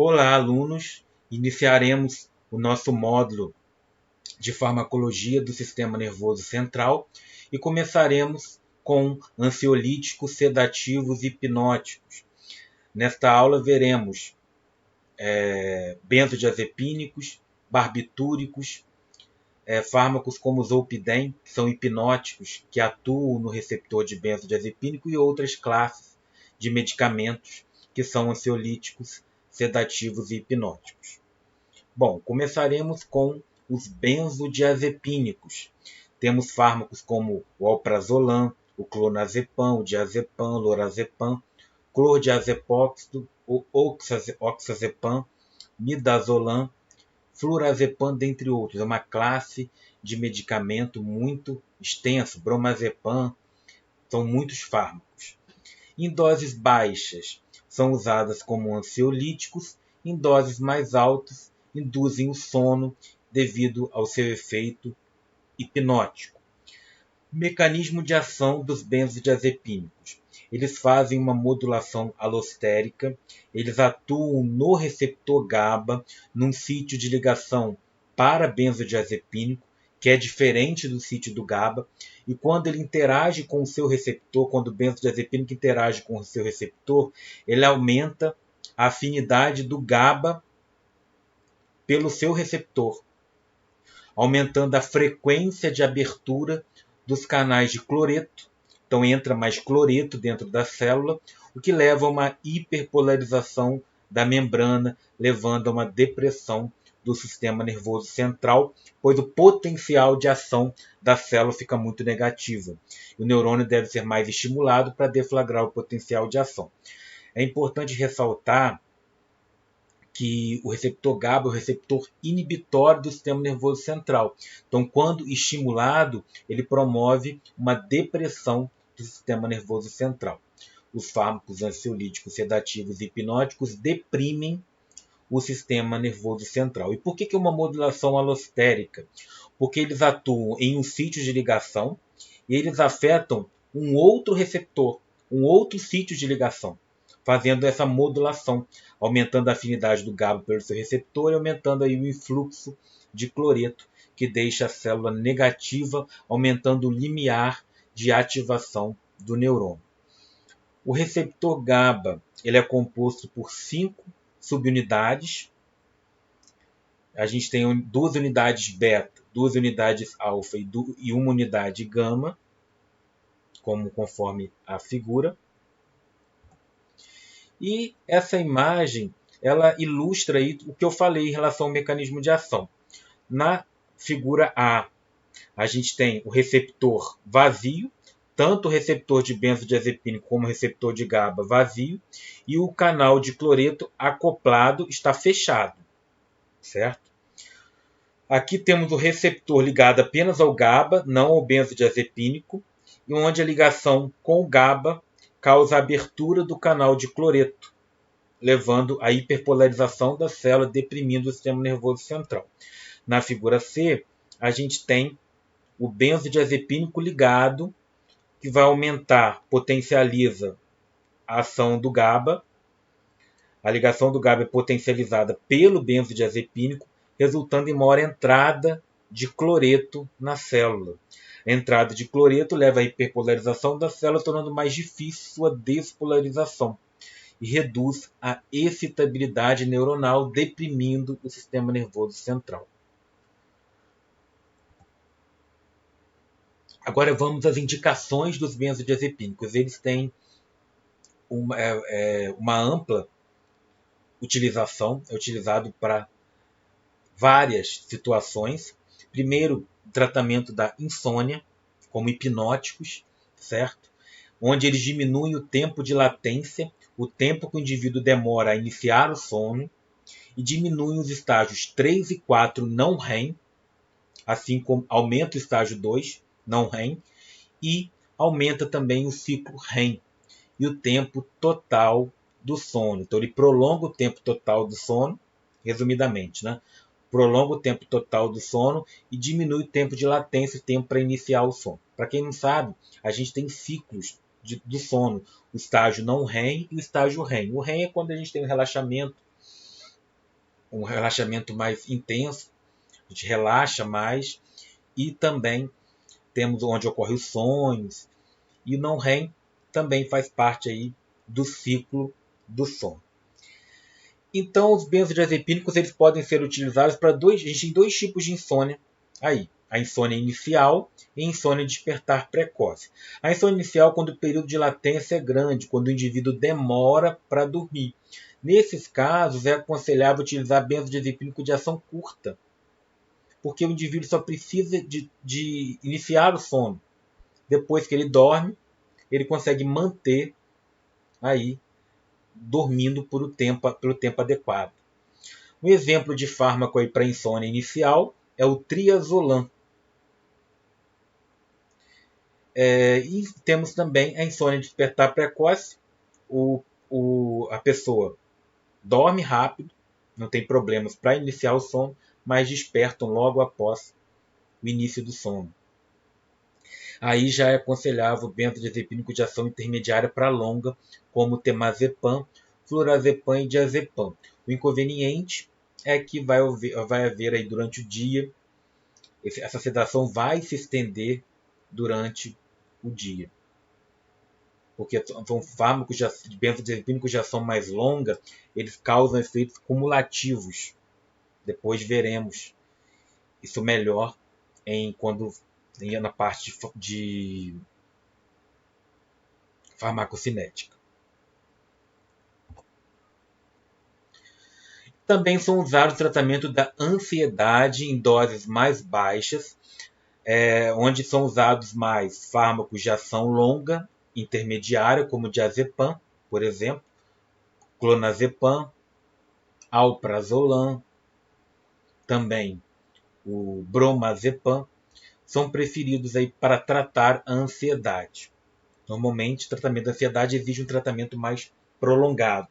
Olá, alunos! Iniciaremos o nosso módulo de farmacologia do sistema nervoso central e começaremos com ansiolíticos, sedativos e hipnóticos. Nesta aula veremos benzodiazepínicos, barbitúricos, fármacos como o zolpidem, que são hipnóticos, que atuam no receptor de benzodiazepínico, e outras classes de medicamentos que são ansiolíticos, sedativos e hipnóticos. Bom, começaremos com os benzodiazepínicos. Temos fármacos como o alprazolam, o clonazepam, o diazepam, lorazepam, clordiazepóxido, o oxazepam, midazolam, flurazepam, dentre outros. É uma classe de medicamento muito extenso, bromazepam, são muitos fármacos. Em doses baixas, são usadas como ansiolíticos, em doses mais altas, induzem o sono devido ao seu efeito hipnótico. Mecanismo de ação dos benzodiazepínicos. Eles fazem uma modulação alostérica, eles atuam no receptor GABA, num sítio de ligação para benzodiazepínico, que é diferente do sítio do GABA, e quando ele interage com o seu receptor, quando o benzodiazepínico interage com o seu receptor, ele aumenta a afinidade do GABA pelo seu receptor, aumentando a frequência de abertura dos canais de cloreto. Então entra mais cloreto dentro da célula, o que leva a uma hiperpolarização da membrana, levando a uma depressão do sistema nervoso central, pois o potencial de ação da célula fica muito negativo. O neurônio deve ser mais estimulado para deflagrar o potencial de ação. É importante ressaltar que o receptor GABA é o receptor inibitório do sistema nervoso central. Então, quando estimulado, ele promove uma depressão do sistema nervoso central. Os fármacos ansiolíticos, sedativos e hipnóticos deprimem o sistema nervoso central. E por que é uma modulação alostérica? Porque eles atuam em um sítio de ligação e eles afetam um outro receptor, um outro sítio de ligação, fazendo essa modulação, aumentando a afinidade do GABA pelo seu receptor e aumentando aí o influxo de cloreto, que deixa a célula negativa, aumentando o limiar de ativação do neurônio. O receptor GABA ele é composto por 5 subunidades. A gente tem 2 unidades beta, 2 unidades alfa e 1 unidade gama, conforme a figura. E essa imagem ela ilustra aí o que eu falei em relação ao mecanismo de ação. Na figura A, a gente tem o receptor vazio, tanto o receptor de benzodiazepínico como o receptor de GABA vazio, e o canal de cloreto acoplado está fechado, certo? Aqui temos o receptor ligado apenas ao GABA, não ao benzodiazepínico, e onde a ligação com o GABA causa a abertura do canal de cloreto, levando à hiperpolarização da célula, deprimindo o sistema nervoso central. Na figura C, a gente tem o benzodiazepínico ligado, que vai aumentar, potencializa a ação do GABA. A ligação do GABA é potencializada pelo benzodiazepínico, resultando em maior entrada de cloreto na célula. A entrada de cloreto leva à hiperpolarização da célula, tornando mais difícil sua despolarização e reduz a excitabilidade neuronal, deprimindo o sistema nervoso central. Agora vamos às indicações dos benzodiazepínicos. Eles têm uma ampla utilização, é utilizado para várias situações. Primeiro, tratamento da insônia, como hipnóticos, certo? Onde eles diminuem o tempo de latência, o tempo que o indivíduo demora a iniciar o sono, e diminuem os estágios 3 e 4 não REM, assim como aumenta o estágio 2, não REM, e aumenta também o ciclo REM e o tempo total do sono. Então, ele prolonga o tempo total do sono, resumidamente, né? Prolonga o tempo total do sono e diminui o tempo de latência, o tempo para iniciar o sono. Para quem não sabe, a gente tem ciclos do sono, o estágio não REM e o estágio REM. O REM é quando a gente tem um relaxamento, um relaxamento mais intenso, a gente relaxa mais, e também temos onde ocorrem os sonhos, e o não REM também faz parte aí do ciclo do sono. Então, os benzodiazepínicos eles podem ser utilizados para a gente tem dois tipos de insônia aí. A insônia inicial e a insônia despertar precoce. A insônia inicial quando o período de latência é grande, quando o indivíduo demora para dormir. Nesses casos, é aconselhável utilizar benzodiazepínico de ação curta, porque o indivíduo só precisa de iniciar o sono. Depois que ele dorme, ele consegue manter aí dormindo pelo tempo adequado. Um exemplo de fármaco para insônia inicial é o triazolam. E temos também a insônia de despertar precoce. A pessoa dorme rápido, não tem problemas para iniciar o sono, mas despertam logo após o início do sono. Aí já é aconselhável benzodiazepínico de ação intermediária para longa, como temazepam, flurazepam e diazepam. O inconveniente é que vai haver aí durante o dia, essa sedação vai se estender durante o dia. Porque são fármacos de benzodiazepínicos de ação mais longa, eles causam efeitos cumulativos. Depois veremos isso melhor na parte de farmacocinética. Também são usados no tratamento da ansiedade em doses mais baixas, onde são usados mais fármacos de ação longa, intermediária, como diazepam, por exemplo, clonazepam, alprazolam, também o bromazepam, são preferidos aí para tratar a ansiedade. Normalmente, o tratamento da ansiedade exige um tratamento mais prolongado.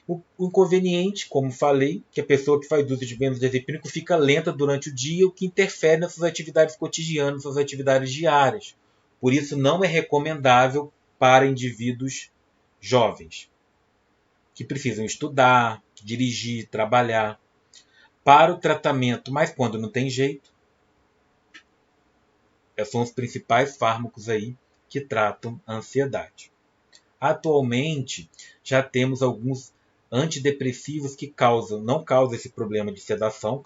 O inconveniente, como falei, que a pessoa que faz uso de benzodiazepínico fica lenta durante o dia, o que interfere nas suas atividades cotidianas, nas suas atividades diárias. Por isso, não é recomendável para indivíduos jovens, que precisam estudar, dirigir, trabalhar. Para o tratamento, mas quando não tem jeito, são os principais fármacos aí que tratam a ansiedade. Atualmente, já temos alguns antidepressivos que não causam esse problema de sedação,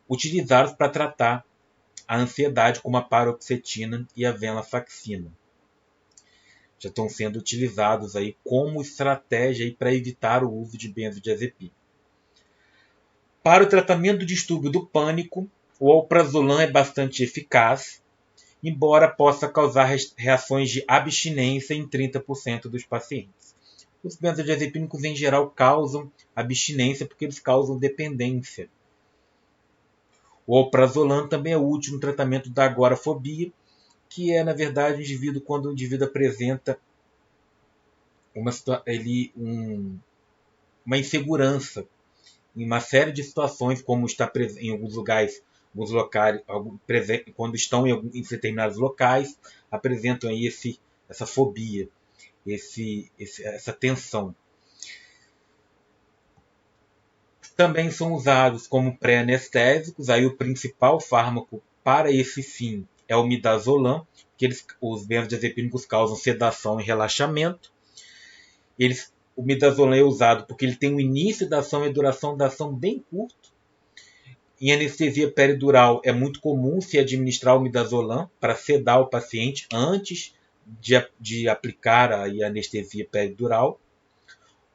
utilizados para tratar a ansiedade, como a paroxetina e a venlafaxina. Já estão sendo utilizados aí como estratégia para evitar o uso de benzodiazepina. Para o tratamento do distúrbio do pânico, o alprazolam é bastante eficaz, embora possa causar reações de abstinência em 30% dos pacientes. Os benzodiazepínicos, em geral, causam abstinência porque eles causam dependência. O alprazolam também é útil no tratamento da agorafobia, que é, na verdade, quando o indivíduo apresenta uma insegurança em uma série de situações, como está em alguns locais, quando estão em determinados locais, apresentam aí essa fobia, essa tensão. Também são usados como pré-anestésicos. Aí o principal fármaco para esse fim é o midazolam, que os benzodiazepínicos causam sedação e relaxamento. O midazolam é usado porque ele tem um início da ação e duração da ação bem curto. Em anestesia peridural é muito comum se administrar o midazolam para sedar o paciente antes de aplicar a anestesia peridural.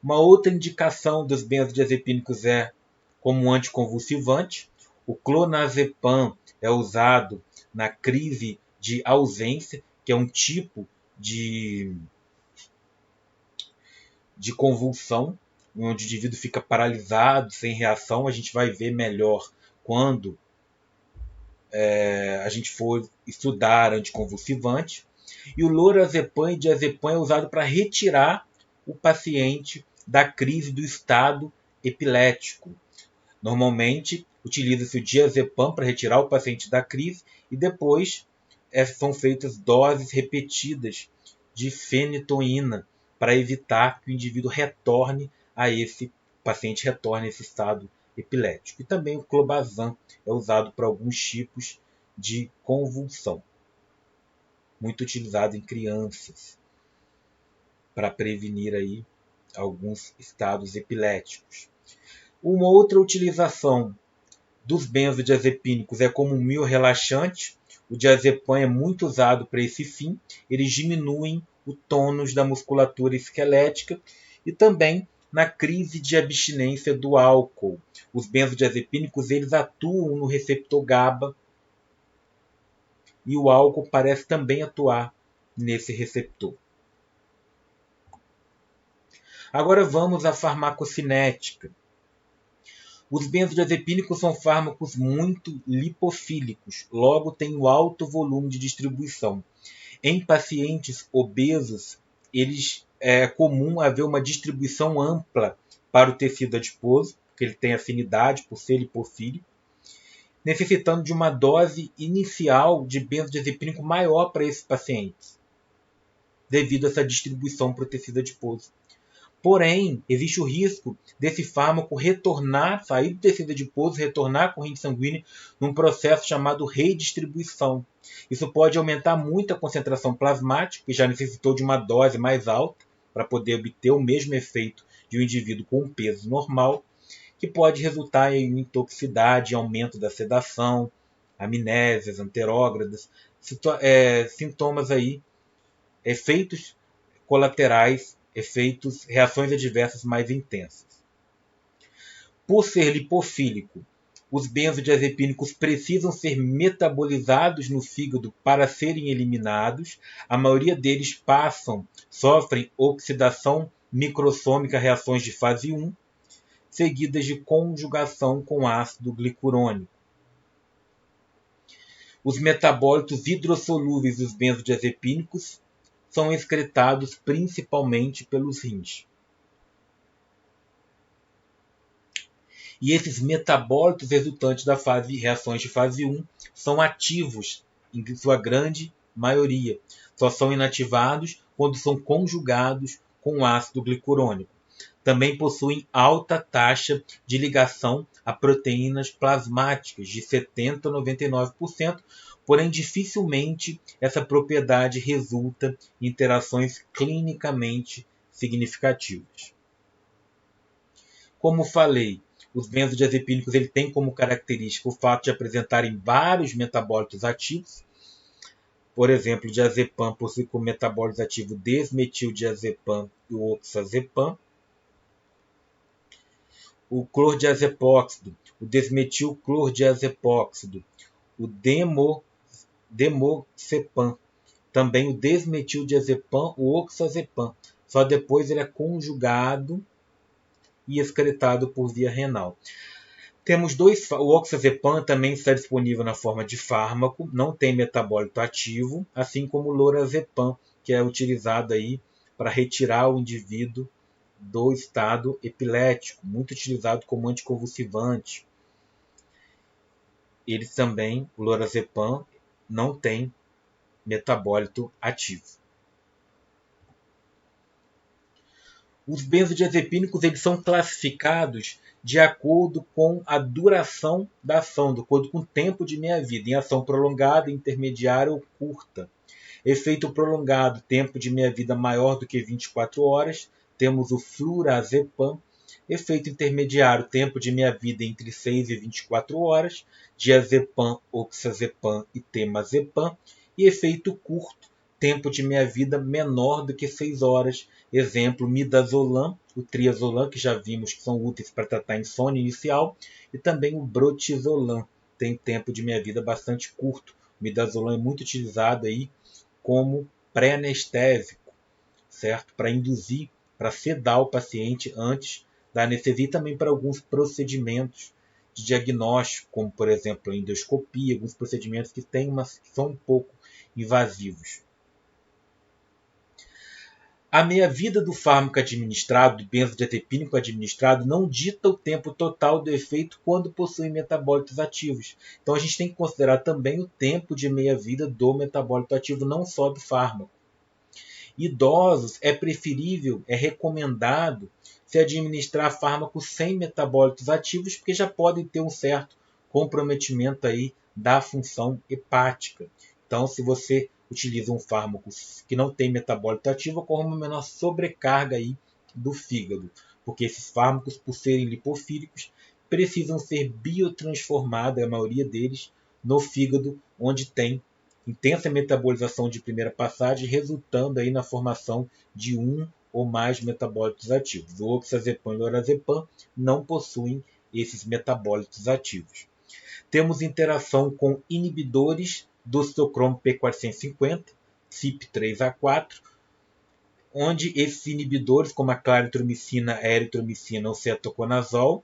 Uma outra indicação dos benzodiazepínicos é como anticonvulsivante. O clonazepam é usado na crise de ausência, que é um tipo de convulsão, onde o indivíduo fica paralisado, sem reação. A gente vai ver melhor quando a gente for estudar anticonvulsivante. E o lorazepam e diazepam é usado para retirar o paciente da crise do estado epilético. Normalmente, utiliza-se o diazepam para retirar o paciente da crise e depois são feitas doses repetidas de fenitoína para evitar que o indivíduo retorne a esse paciente retorna a esse estado epilético. E também o clobazam é usado para alguns tipos de convulsão, muito utilizado em crianças para prevenir aí alguns estados epiléticos. Uma outra utilização dos benzodiazepínicos é como um miorrelaxante. O diazepam é muito usado para esse fim. Eles diminuem o tônus da musculatura esquelética e também na crise de abstinência do álcool. Os benzodiazepínicos eles atuam no receptor GABA e o álcool parece também atuar nesse receptor. Agora vamos à farmacocinética. Os benzodiazepínicos são fármacos muito lipofílicos, logo têm um alto volume de distribuição. Em pacientes obesos, é comum haver uma distribuição ampla para o tecido adiposo, porque ele tem afinidade por ser lipofílico, necessitando de uma dose inicial de benzodiazepínico maior para esses pacientes, devido a essa distribuição para o tecido adiposo. Porém, existe o risco desse fármaco retornar, sair do tecido adiposo, retornar à corrente sanguínea num processo chamado redistribuição. Isso pode aumentar muito a concentração plasmática, que já necessitou de uma dose mais alta para poder obter o mesmo efeito de um indivíduo com um peso normal, que pode resultar em intoxicidade, aumento da sedação, amnésias, anterógradas, sintomas aí, efeitos colaterais, reações adversas mais intensas. Por ser lipofílico, os benzodiazepínicos precisam ser metabolizados no fígado para serem eliminados. A maioria deles sofrem oxidação microsômica, reações de fase 1, seguidas de conjugação com ácido glicurônico. Os metabólitos hidrossolúveis dos benzodiazepínicos são excretados principalmente pelos rins. E esses metabólitos resultantes da reações de fase 1 são ativos, em sua grande maioria. Só são inativados quando são conjugados com ácido glicurônico. Também possuem alta taxa de ligação a proteínas plasmáticas, de 70% a 99%, porém dificilmente essa propriedade resulta em interações clinicamente significativas. Como falei, os benzodiazepínicos têm como característica o fato de apresentarem vários metabólitos ativos. Por exemplo, o diazepam possui como metabólitos ativos desmetildiazepam e o oxazepam. O clordiazepóxido, o desmetilclordiazepóxido, o demoxepam, também o desmetildiazepam, o oxazepam. Só depois ele é conjugado e excretado por via renal. Temos o oxazepam também está disponível na forma de fármaco, não tem metabólito ativo, assim como o lorazepam, que é utilizado aí para retirar o indivíduo do estado epilético, muito utilizado como anticonvulsivante. Eles também, o lorazepam, não tem metabólito ativo. Os benzodiazepínicos são classificados de acordo com a duração da ação, de acordo com o tempo de meia-vida, em ação prolongada, intermediária ou curta. Efeito prolongado, tempo de meia-vida maior do que 24 horas, temos o flurazepam. Efeito intermediário, tempo de meia-vida entre 6 e 24 horas, diazepam, oxazepam e temazepam. E efeito curto, tempo de meia-vida menor do que 6 horas, exemplo, midazolam, o triazolam, que já vimos que são úteis para tratar insônia inicial, e também o brotizolam, tem tempo de meia-vida bastante curto. O midazolam é muito utilizado aí como pré-anestésico, certo? Para induzir, para sedar o paciente antes da anestesia, e também para alguns procedimentos de diagnóstico, como por exemplo a endoscopia, alguns procedimentos que são um pouco invasivos. A meia-vida do fármaco administrado, do benzodiazepínico administrado, não dita o tempo total do efeito quando possui metabólitos ativos. Então a gente tem que considerar também o tempo de meia-vida do metabólito ativo, não só do fármaco. Idosos é preferível, é recomendado se administrar fármacos sem metabólitos ativos, porque já podem ter um certo comprometimento aí da função hepática. Então, se você utiliza um fármaco que não tem metabólito ativo, ocorre uma menor sobrecarga aí do fígado, porque esses fármacos, por serem lipofílicos, precisam ser biotransformados, a maioria deles, no fígado, onde tem intensa metabolização de primeira passagem, resultando aí na formação de um ou mais metabólitos ativos. O oxazepam e o lorazepam não possuem esses metabólitos ativos. Temos interação com inibidores do citocromo P450, CYP3A4, onde esses inibidores, como a claritromicina, a eritromicina ou cetoconazol,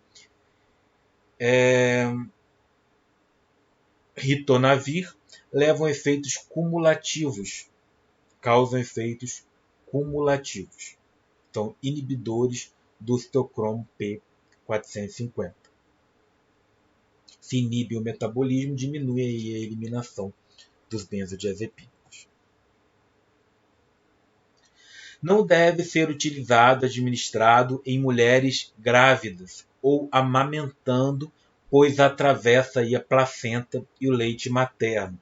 ritonavir, levam efeitos cumulativos, causam efeitos cumulativos. Então, inibidores do citocromo P450. Se inibe o metabolismo, diminui a eliminação dos benzodiazepínicos. Não deve ser utilizado, administrado em mulheres grávidas ou amamentando, pois atravessa aí a placenta e o leite materno.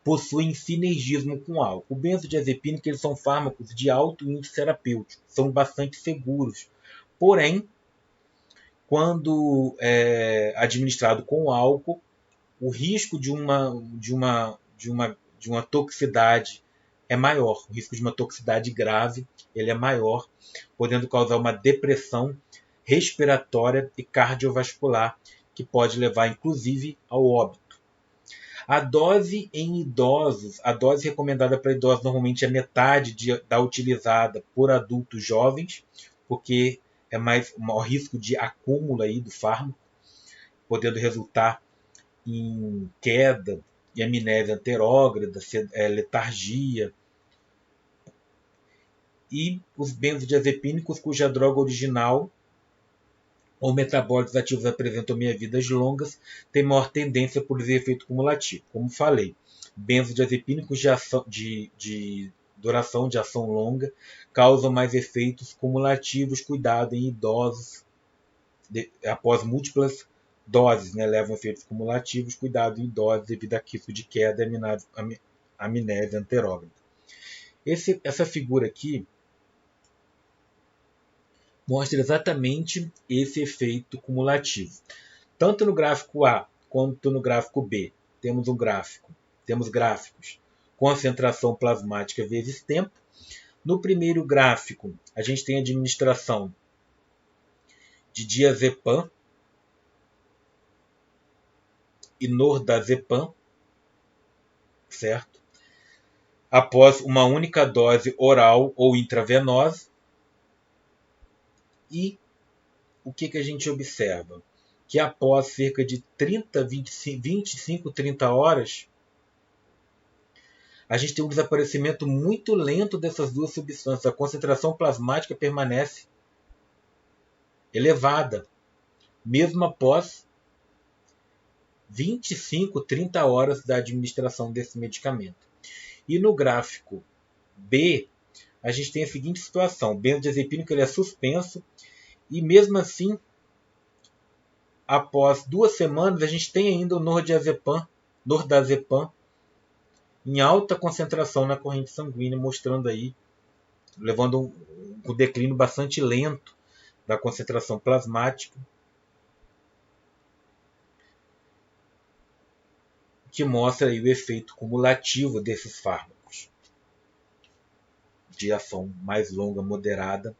Possuem sinergismo com álcool. O benzodiazepínico, eles são fármacos de alto índice terapêutico, são bastante seguros. Porém, quando administrado com álcool, o risco de uma toxicidade é maior. O risco de uma toxicidade grave ele é maior, podendo causar uma depressão respiratória e cardiovascular, que pode levar, inclusive, ao óbito. A dose em idosos, a dose recomendada para idosos normalmente é metade da utilizada por adultos jovens, porque é mais um maior risco de acúmulo aí do fármaco, podendo resultar em queda e amnésia anterógrada, letargia. E os benzodiazepínicos, cuja droga original ou metabólitos ativos apresentam meia-vidas longas, têm maior tendência a produzir efeito cumulativo. Como falei, benzodiazepínicos de duração de ação longa causam mais efeitos cumulativos. Cuidado em idosos após múltiplas doses, levam efeitos cumulativos. Cuidado em idosos devido a risco de queda e amnésia anterógrada. Essa figura aqui mostra exatamente esse efeito cumulativo. Tanto no gráfico A quanto no gráfico B, temos gráficos concentração plasmática vezes tempo. No primeiro gráfico, a gente tem a administração de diazepam e nordazepam, certo? Após uma única dose oral ou intravenosa. E o que a gente observa? Que após cerca de 25, 30 horas, a gente tem um desaparecimento muito lento dessas duas substâncias. A concentração plasmática permanece elevada, mesmo após 25, 30 horas da administração desse medicamento. E no gráfico B, a gente tem a seguinte situação. O benzodiazepínico ele é suspenso e mesmo assim, após 2 semanas, a gente tem ainda o nordazepam em alta concentração na corrente sanguínea, mostrando aí, levando um declínio bastante lento da concentração plasmática, que mostra aí o efeito cumulativo desses fármacos, de ação mais longa, moderada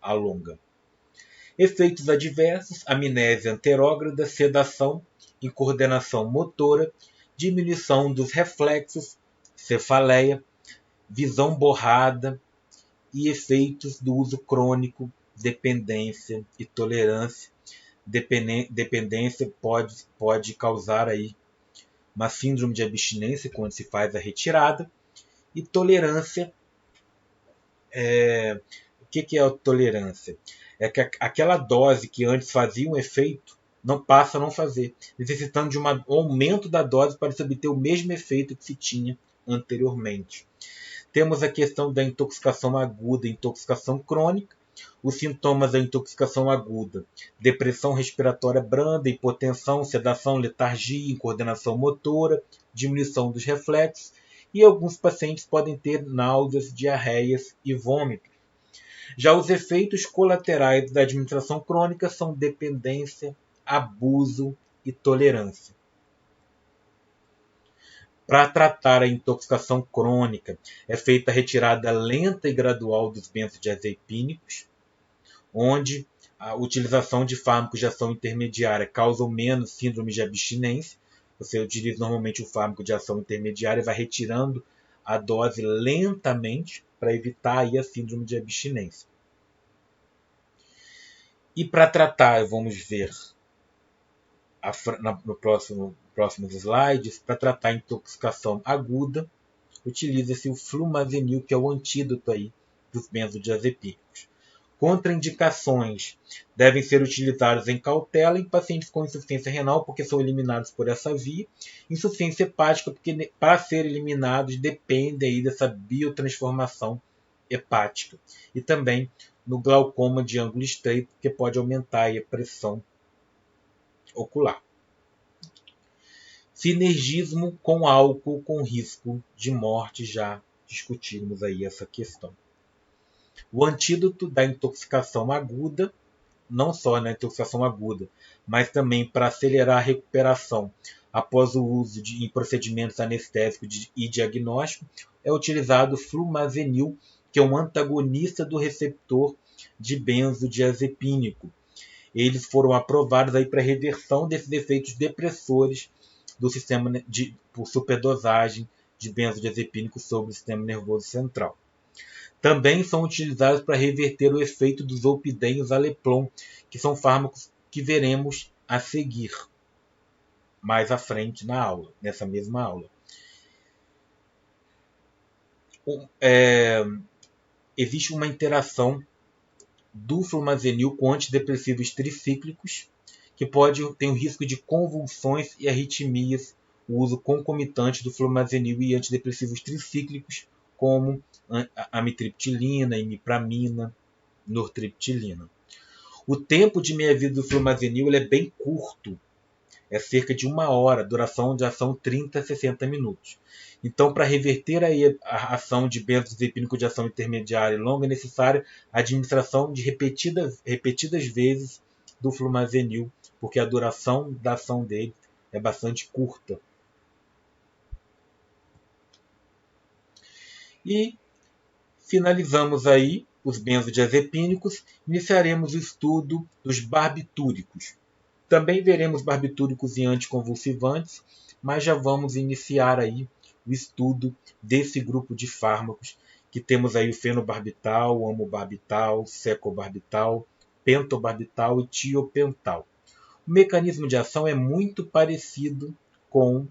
a longa. Efeitos adversos: amnésia anterógrada, sedação, incoordenação motora, diminuição dos reflexos, cefaleia, visão borrada e efeitos do uso crônico, dependência e tolerância. Dependência pode causar aí uma síndrome de abstinência quando se faz a retirada, e tolerância, o que é a tolerância? É que aquela dose que antes fazia um efeito não passa a não fazer, necessitando de um aumento da dose para se obter o mesmo efeito que se tinha anteriormente. Temos a questão da intoxicação aguda e intoxicação crônica. Os sintomas da intoxicação aguda: depressão respiratória branda, hipotensão, sedação, letargia, incoordenação motora, diminuição dos reflexos, e alguns pacientes podem ter náuseas, diarreias e vômitos. Já os efeitos colaterais da administração crônica são dependência, abuso e tolerância. Para tratar a intoxicação crônica, é feita a retirada lenta e gradual dos benzodiazepínicos, onde a utilização de fármacos de ação intermediária causa menos síndrome de abstinência. Você utiliza normalmente o fármaco de ação intermediária e vai retirando a dose lentamente para evitar aí a síndrome de abstinência. E para tratar, vamos ver no próximos slides, para tratar a intoxicação aguda, utiliza-se o flumazenil, que é o antídoto aí dos benzodiazepínicos. Contraindicações: devem ser utilizados em cautela em pacientes com insuficiência renal, porque são eliminados por essa via. Insuficiência hepática, porque para ser eliminados depende aí dessa biotransformação hepática. E também no glaucoma de ângulo estreito, que pode aumentar a pressão ocular. Sinergismo com álcool com risco de morte, já discutimos aí essa questão. O antídoto da intoxicação aguda, não só na intoxicação aguda, mas também para acelerar a recuperação após o uso em procedimentos anestésicos e diagnóstico, é utilizado o flumazenil, que é um antagonista do receptor de benzodiazepínico. Eles foram aprovados aí para reversão desses efeitos depressores do sistema por superdosagem de benzodiazepínico sobre o sistema nervoso central. Também são utilizados para reverter o efeito do zolpidem e o zaleplon, que são fármacos que veremos a seguir mais à frente na aula, nessa mesma aula. Existe uma interação do flumazenil com antidepressivos tricíclicos, que ter o risco de convulsões e arritmias, o uso concomitante do flumazenil e antidepressivos tricíclicos, como amitriptilina, imipramina, nortriptilina. O tempo de meia-vida do flumazenil é bem curto, é cerca de 1 hora, duração de ação 30 a 60 minutos. Então, para reverter aí a ação de benzodiazepínico de ação intermediária e longa, é necessária a administração de repetidas vezes do flumazenil, porque a duração da ação dele é bastante curta. E finalizamos aí os benzodiazepínicos, iniciaremos o estudo dos barbitúricos. Também veremos barbitúricos e anticonvulsivantes, mas já vamos iniciar aí o estudo desse grupo de fármacos, que temos aí o fenobarbital, o amobarbital, secobarbital, pentobarbital e tiopental. O mecanismo de ação é muito parecido com o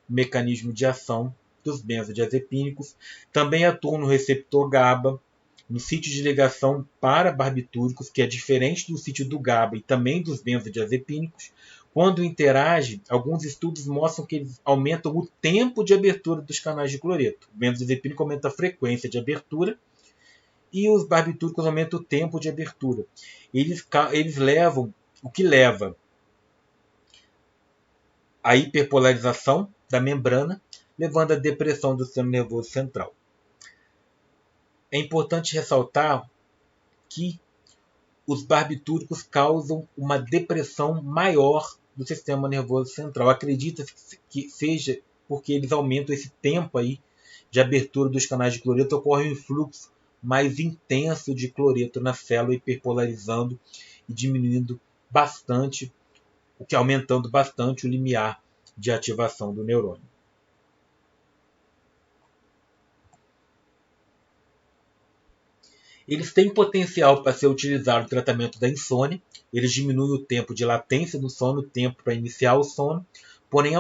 mecanismo de ação dos benzodiazepínicos. Também atuam no receptor GABA, no sítio de ligação para barbitúricos, que é diferente do sítio do GABA e também dos benzodiazepínicos. Quando interage, alguns estudos mostram que eles aumentam o tempo de abertura dos canais de cloreto. O benzodiazepínico aumenta a frequência de abertura e os barbitúricos aumentam o tempo de abertura. Eles levam, o que leva a hiperpolarização da membrana, levando à depressão do sistema nervoso central. É importante ressaltar que os barbitúricos causam uma depressão maior do sistema nervoso central. Acredita-se que seja porque eles aumentam esse tempo aí de abertura dos canais de cloreto, ocorre um influxo mais intenso de cloreto na célula, hiperpolarizando e diminuindo bastante, o que aumentando bastante o limiar de ativação do neurônio. Eles têm potencial para ser utilizados no tratamento da insônia. Eles diminuem o tempo de latência do sono, o tempo para iniciar o sono, porém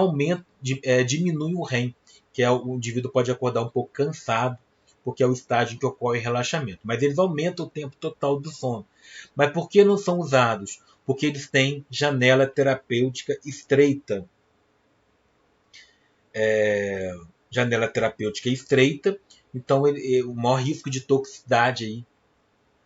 diminui o REM, que é o indivíduo pode acordar um pouco cansado, porque é o estágio em que ocorre relaxamento. Mas eles aumentam o tempo total do sono. Mas por que não são usados? Porque eles têm janela terapêutica estreita. Janela terapêutica estreita, então o maior risco de toxicidade aí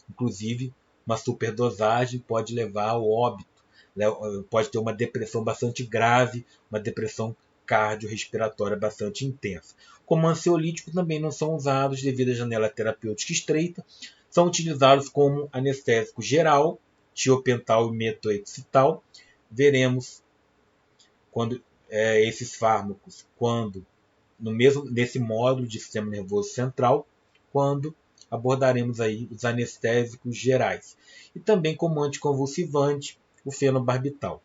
Inclusive, uma superdosagem pode levar ao óbito, né? Pode ter uma depressão bastante grave, uma depressão cardiorrespiratória bastante intensa. Como ansiolíticos também não são usados devido à janela terapêutica estreita, são utilizados como anestésico geral, tiopental e metoexital. Veremos quando esses fármacos, quando nesse módulo de sistema nervoso central, quando abordaremos aí os anestésicos gerais. E também como anticonvulsivante, o fenobarbital.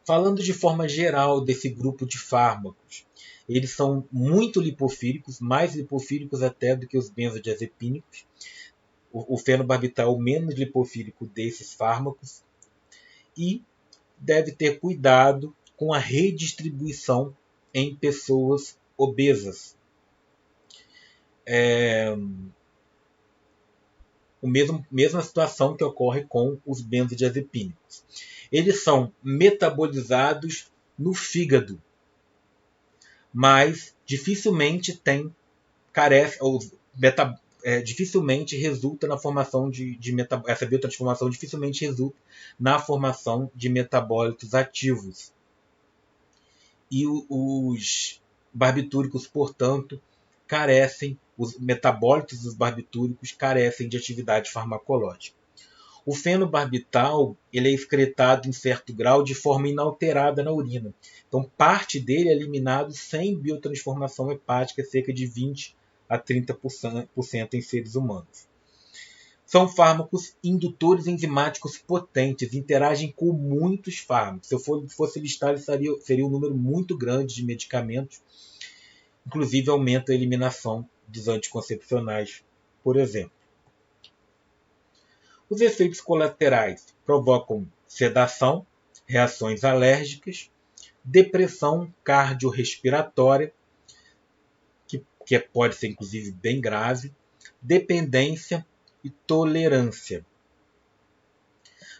Falando de forma geral desse grupo de fármacos, eles são muito lipofílicos, mais lipofílicos até do que os benzodiazepínicos. O fenobarbital é o menos lipofílico desses fármacos e deve ter cuidado com a redistribuição em pessoas obesas. Mesma situação que ocorre com os benzodiazepínicos. Eles são metabolizados no fígado, mas dificilmente dificilmente resulta na formação essa biotransformação dificilmente resulta na formação de metabólitos ativos. E os barbitúricos, portanto, os metabólitos dos barbitúricos carecem de atividade farmacológica. O fenobarbital ele é excretado em certo grau de forma inalterada na urina. Então, parte dele é eliminado sem biotransformação hepática, cerca de 20 a 30% em seres humanos. São fármacos indutores enzimáticos potentes, interagem com muitos fármacos. Se eu fosse listar, seria um número muito grande de medicamentos. Inclusive, aumenta a eliminação dos anticoncepcionais, por exemplo. Os efeitos colaterais provocam sedação, reações alérgicas, depressão cardiorrespiratória, que pode ser inclusive bem grave, dependência e tolerância.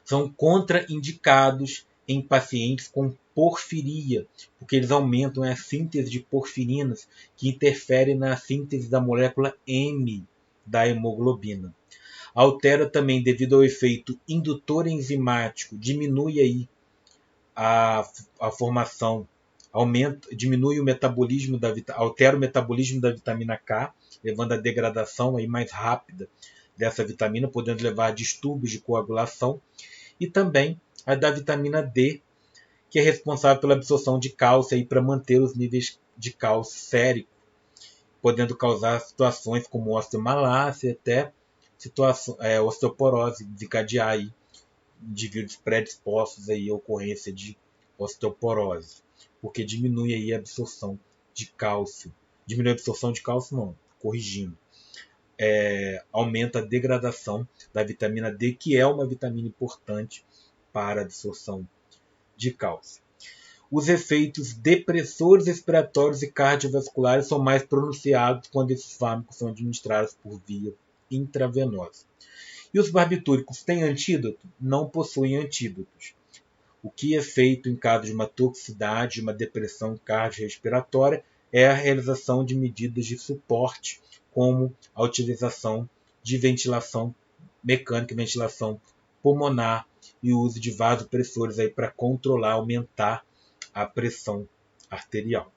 São contraindicados em pacientes com porfiria, porque eles aumentam a síntese de porfirinas, que interfere na síntese da molécula M da hemoglobina. Altera também devido ao efeito indutor enzimático, diminui aí a formação, diminui o metabolismo altera o metabolismo da vitamina K, levando à degradação aí mais rápida dessa vitamina, podendo levar a distúrbios de coagulação, e também a da vitamina D, que é responsável pela absorção de cálcio para manter os níveis de cálcio sérico, podendo causar situações como osteomalácia, até osteoporose, desencadear aí indivíduos predispostos aí à ocorrência de osteoporose, porque diminui aí a absorção de cálcio. Diminui a absorção de cálcio não, corrigindo. Aumenta a degradação da vitamina D, que é uma vitamina importante para a absorção de cálcio. Os efeitos depressores respiratórios e cardiovasculares são mais pronunciados quando esses fármacos são administrados por via intravenosa. E os barbitúricos têm antídoto? Não possuem antídotos. O que é feito em caso de uma toxicidade, uma depressão cardiorrespiratória, é a realização de medidas de suporte, como a utilização de ventilação mecânica, ventilação pulmonar e o uso de vasopressores para controlar, aumentar a pressão arterial.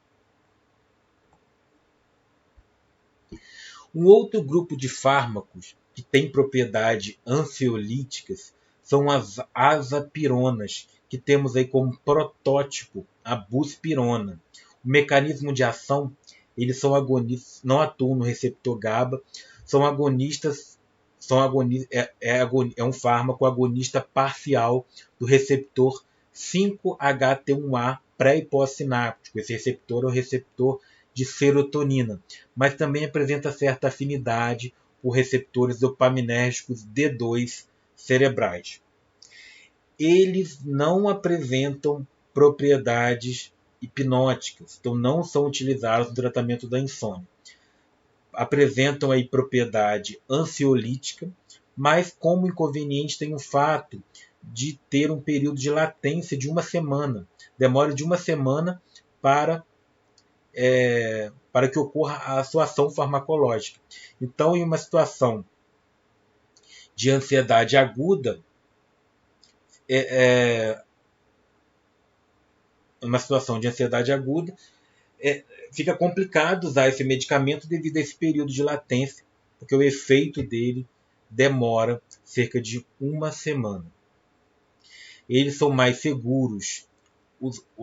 Um outro grupo de fármacos que tem propriedades ansiolíticas são as azapironas, que temos aí como protótipo a buspirona. O mecanismo de ação, eles são agonistas, não atuam no receptor GABA, são agonistas, é um fármaco agonista parcial do receptor 5-HT1A pré e pós-sináptico. Esse receptor é o receptor de serotonina, mas também apresenta certa afinidade por receptores dopaminérgicos D2 cerebrais. Eles não apresentam propriedades hipnóticas, então não são utilizados no tratamento da insônia. Apresentam aí propriedade ansiolítica, mas como inconveniente tem o fato de ter um período de latência de 1 semana. Demora de 1 semana para que ocorra a sua ação farmacológica. Então, em uma situação de ansiedade aguda, é uma situação de ansiedade aguda, fica complicado usar esse medicamento devido a esse período de latência, porque o efeito dele demora cerca de uma semana. Eles são mais seguros,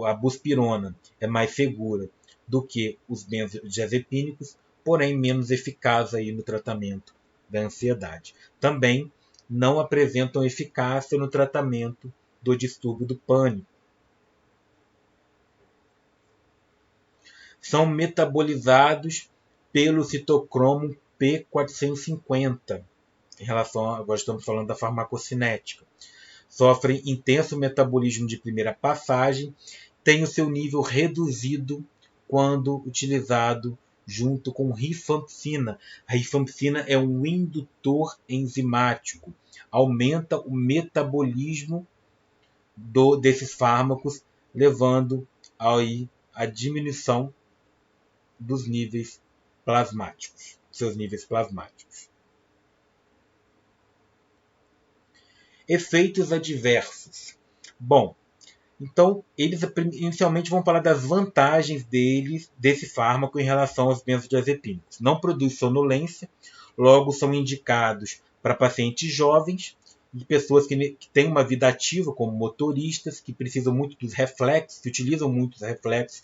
a buspirona é mais segura do que os benzodiazepínicos, porém menos eficaz aí no tratamento da ansiedade. Também não apresentam eficácia no tratamento do distúrbio do pânico. São metabolizados pelo citocromo P450. Em relação agora estamos falando da farmacocinética. Sofrem intenso metabolismo de primeira passagem, tem o seu nível reduzido quando utilizado junto com rifampicina. A rifampicina é um indutor enzimático, aumenta o metabolismo desses fármacos, levando aí a diminuição dos níveis plasmáticos, seus níveis plasmáticos. Efeitos adversos. Bom, então eles inicialmente vão falar das vantagens desse fármaco em relação aos benzodiazepínicos. Não produz sonolência, logo são indicados para pacientes jovens e pessoas que têm uma vida ativa, como motoristas, que precisam muito dos reflexos, que utilizam muito os reflexos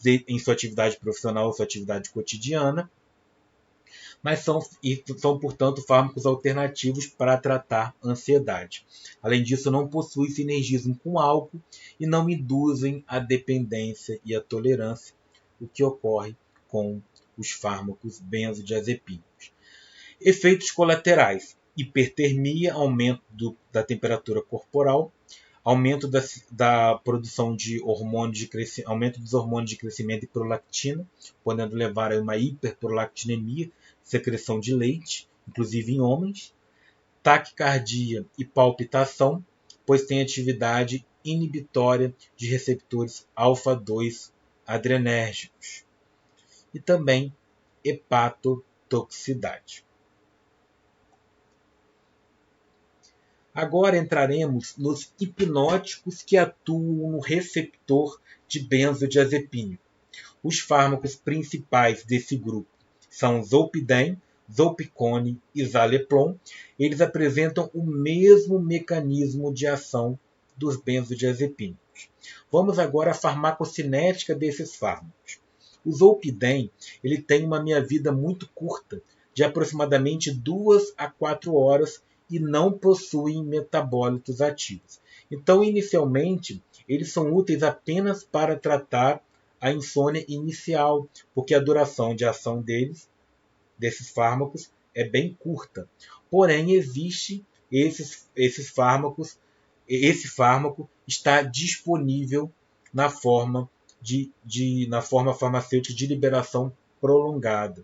em sua atividade profissional ou sua atividade cotidiana, mas são, portanto, fármacos alternativos para tratar ansiedade. Além disso, não possuem sinergismo com álcool e não induzem a dependência e a tolerância, o que ocorre com os fármacos benzodiazepínicos. Efeitos colaterais: hipertermia, aumento da temperatura corporal, aumento da produção de hormônios de crescimento, aumento dos hormônios de crescimento e prolactina, podendo levar a uma hiperprolactinemia, secreção de leite, inclusive em homens, taquicardia e palpitação, pois tem atividade inibitória de receptores alfa-2 adrenérgicos, e também hepatotoxicidade. Agora entraremos nos hipnóticos que atuam no receptor de benzodiazepínico. Os fármacos principais desse grupo são Zolpidem, Zolpicone e Zaleplon. Eles apresentam o mesmo mecanismo de ação dos benzodiazepínicos. Vamos agora à farmacocinética desses fármacos. O Zolpidem ele tem uma meia-vida muito curta, de aproximadamente 2 a 4 horas, e não possuem metabólitos ativos. Então, inicialmente, eles são úteis apenas para tratar a insônia inicial, porque a duração de ação desses fármacos, é bem curta. Porém, existe esses fármacos, esse fármaco está disponível na forma farmacêutica de liberação prolongada,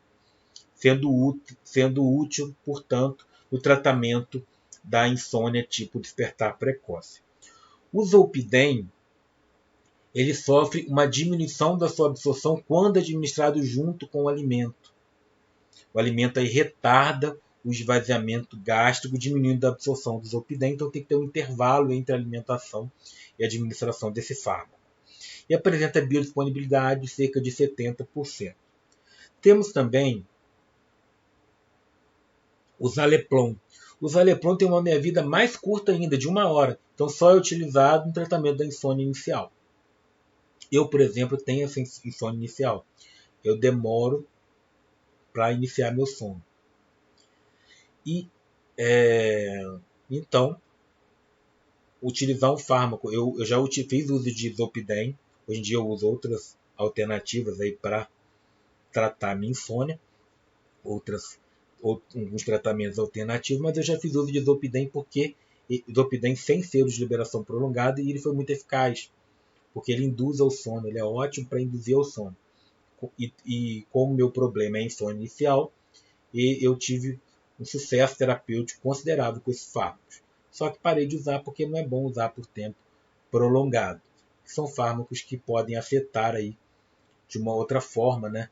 sendo útil, portanto, no tratamento da insônia tipo despertar precoce. O Zolpidem ele sofre uma diminuição da sua absorção quando administrado junto com o alimento. O alimento aí retarda o esvaziamento gástrico, diminuindo a absorção do Zolpidem, então tem que ter um intervalo entre a alimentação e a administração desse fármaco. E apresenta biodisponibilidade de cerca de 70%. Temos também o Zaleplon. O Zaleplon tem uma meia-vida mais curta ainda, de 1 hora. Então só é utilizado no tratamento da insônia inicial. Eu, por exemplo, tenho essa insônia inicial. Eu demoro para iniciar meu sono. E, então, utilizar um fármaco. Eu já fiz uso de Zolpidem. Hoje em dia eu uso outras alternativas para tratar minha insônia. Alguns tratamentos alternativos, mas eu já fiz uso de Zolpidem porque Zolpidem sem ser de liberação prolongada, e ele foi muito eficaz, porque ele induz ao sono, ele é ótimo para induzir ao sono. E como meu problema é insônia inicial, eu tive um sucesso terapêutico considerável com esses fármacos. Só que parei de usar porque não é bom usar por tempo prolongado. São fármacos que podem afetar aí de uma outra forma, né?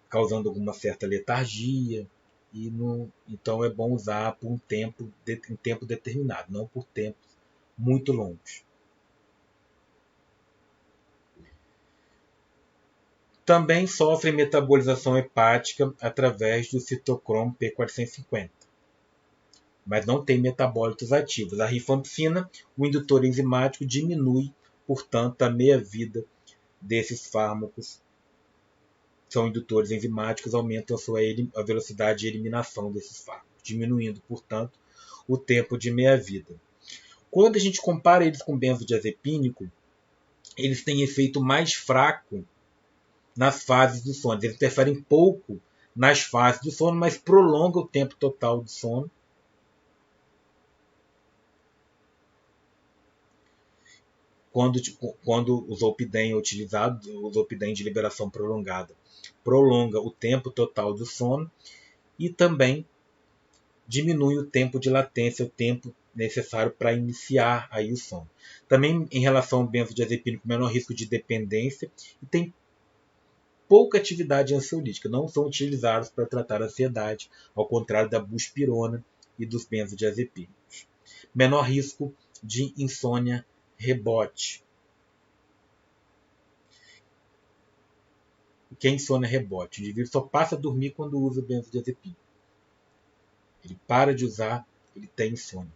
Causando alguma certa letargia, Então é bom usar por um tempo determinado, não por tempos muito longos. Também sofre metabolização hepática através do citocromo P450, mas não tem metabólitos ativos. A rifampicina, o indutor enzimático, diminui, portanto, a meia-vida desses fármacos. São indutores enzimáticos, aumentam a velocidade de eliminação desses fármacos, diminuindo, portanto, o tempo de meia-vida. Quando a gente compara eles com benzodiazepínico, eles têm efeito mais fraco nas fases do sono. Eles interferem pouco nas fases do sono, mas prolongam o tempo total do sono. Quando o Zolpidem é utilizado, o Zolpidem de liberação prolongada prolonga o tempo total do sono e também diminui o tempo de latência, o tempo necessário para iniciar aí o sono. Também em relação ao benzodiazepínico, menor risco de dependência e tem pouca atividade ansiolítica, não são utilizados para tratar a ansiedade, ao contrário da buspirona e dos benzodiazepínicos. Menor risco de insônia rebote. O que é insônia rebote? O indivíduo só passa a dormir quando usa o benzodiazepínico. Ele para de usar, ele tem insônia.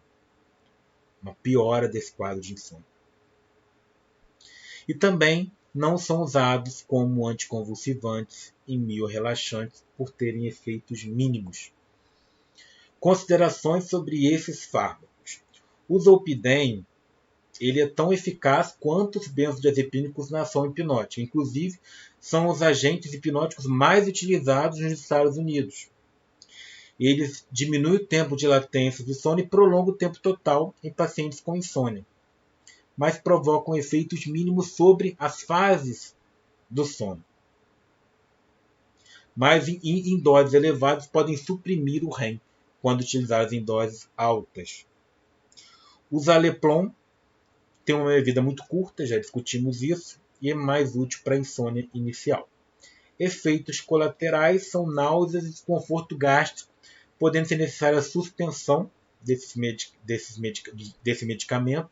Uma piora desse quadro de insônia. E também não são usados como anticonvulsivantes e miorrelaxantes por terem efeitos mínimos. Considerações sobre esses fármacos. O Zolpidem ele é tão eficaz quanto os benzodiazepínicos na ação hipnótica. Inclusive, são os agentes hipnóticos mais utilizados nos Estados Unidos. Eles diminuem o tempo de latência do sono e prolongam o tempo total em pacientes com insônia, mas provocam efeitos mínimos sobre as fases do sono. Mas em doses elevadas podem suprimir o REM quando utilizados em doses altas. O Zaleplon tem uma vida muito curta, já discutimos isso, e é mais útil para a insônia inicial. Efeitos colaterais são náuseas e desconforto gástrico, podendo ser necessária a suspensão desse medicamento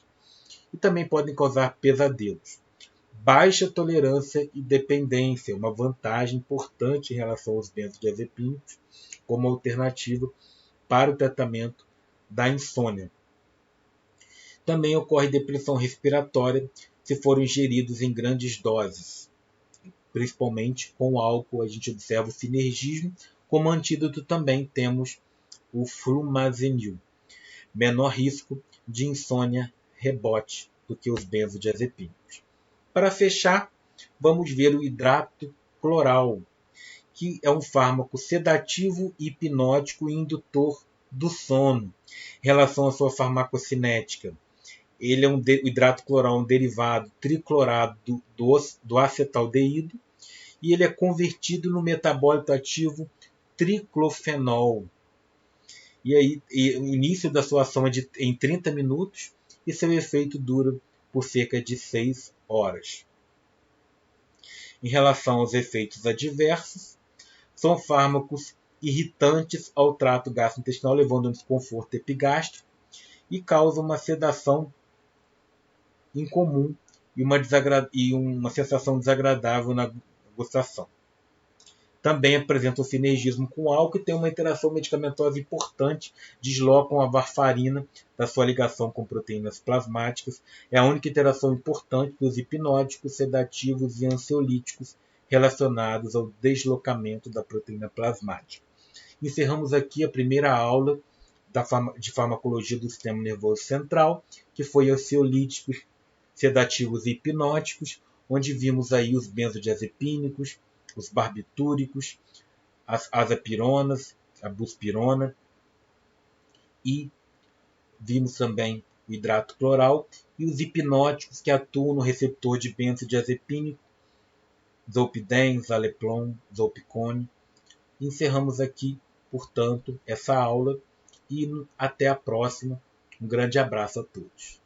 e também podem causar pesadelos. Baixa tolerância e dependência, uma vantagem importante em relação aos benzodiazepínicos como alternativa para o tratamento da insônia. Também ocorre depressão respiratória se forem ingeridos em grandes doses. Principalmente com álcool, a gente observa o sinergismo. Como antídoto também temos o flumazenil. Menor risco de insônia rebote do que os benzodiazepínicos. Para fechar, vamos ver o hidrato cloral, que é um fármaco sedativo, hipnótico e indutor do sono. Em relação à sua farmacocinética, ele é o hidrato cloral, um derivado triclorado do acetaldeído, e ele é convertido no metabólito ativo triclofenol. E aí, o início da sua ação é em 30 minutos e seu efeito dura por cerca de 6 horas. Em relação aos efeitos adversos, são fármacos irritantes ao trato gastrointestinal, levando a um desconforto epigástrico e causam uma sedação incomum e uma sensação desagradável na gustação. Também apresentam sinergismo com o álcool e têm uma interação medicamentosa importante, deslocam a varfarina da sua ligação com proteínas plasmáticas. É a única interação importante dos hipnóticos, sedativos e ansiolíticos relacionados ao deslocamento da proteína plasmática. Encerramos aqui a primeira aula de farmacologia do sistema nervoso central, que foi ansiolíticos, sedativos e hipnóticos, onde vimos aí os benzodiazepínicos, os barbitúricos, as azapironas, a buspirona, e vimos também o hidrato cloral e os hipnóticos que atuam no receptor de benzodiazepínico, Zolpidem, Zaleplon, Zolpicone. Encerramos aqui, portanto, essa aula e até a próxima. Um grande abraço a todos.